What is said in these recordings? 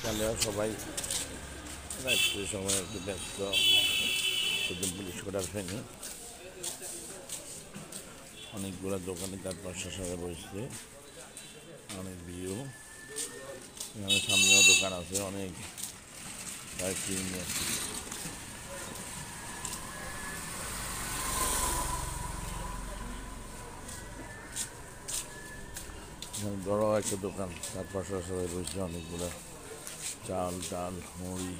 তাহলে সবাই রাত্রে সময় একটু ব্যস্ত, শুধু পুলিশ করার ফেনি অনেকগুলো দোকানে তার পাশে সাথে বসছে, অনেক ভিউ। এখানে সামনেও দোকান আছে, অনেক ক্লিন আছে। বড় একটা দোকান, তার পাশে সবাই বসছে, অনেকগুলো চাল ডাল মুড়ি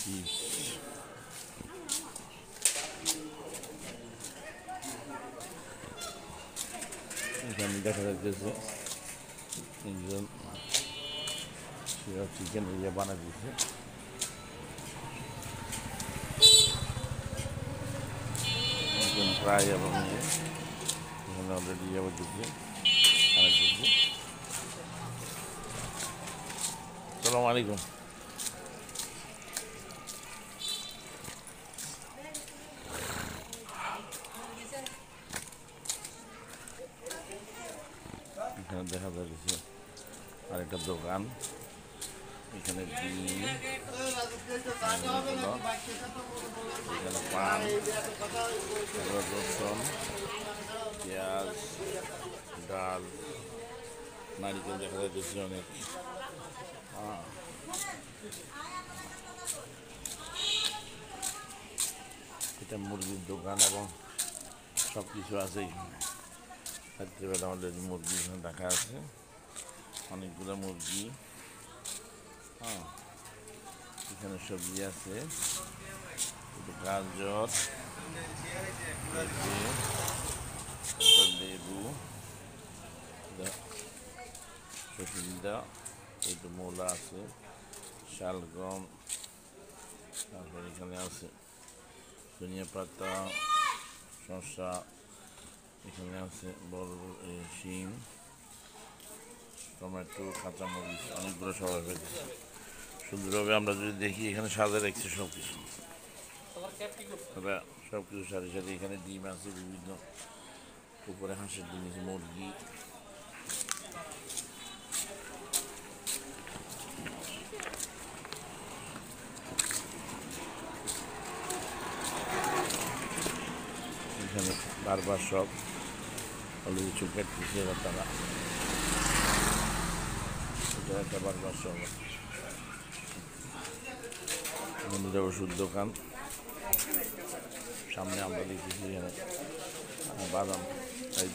চিপস। এখানে দেখা যাচ্ছে একজন চিকেন বানা দিচ্ছে, একজন ফ্রাই এবং এখানে অলরেডি দিচ্ছে খানা দিচ্ছে। আসসালামু আলাইকুম। এখানে দেখা যাচ্ছে আরেকটা দোকান, এখানে ডিম, এখানে পান, রসুন, পেঁয়াজ, ডাল, নারিকেল দেখা যাচ্ছে অনেক। এটা মুরগির দোকান এবং সব কিছু আছে এখানে। রাত্রিবেলা আমাদের মুরগি এখানে রাখা আছে, অনেকগুলো মুরগি। এখানে সবজি আছে, গাজর, লেবু, সচিন্দা, একটু মূলা আছে, শালগম, তারপর এখানে আছে ধনিয়া পাতা, শসা, এখানে আছে বড় শিম, টমেটো, কাঁচামরিচ, অনেকগুলো সবাই পেয়েছে। সুন্দরভাবে আমরা যদি দেখি এখানে সাজা রাখছে সব কিছু, সব কিছু সারি সারি। এখানে ডিম আছে বিভিন্ন, উপরে হাঁসের ডিম আছে, মুরগি। এখানে বারবার সব অলরেডি চুপেট পিছিয়ে তারা, এটা একটা বারবার সব মন্দিরের ওষুধ দোকান। সামনে আমরা দেখেছি এখানে বাদাম খাই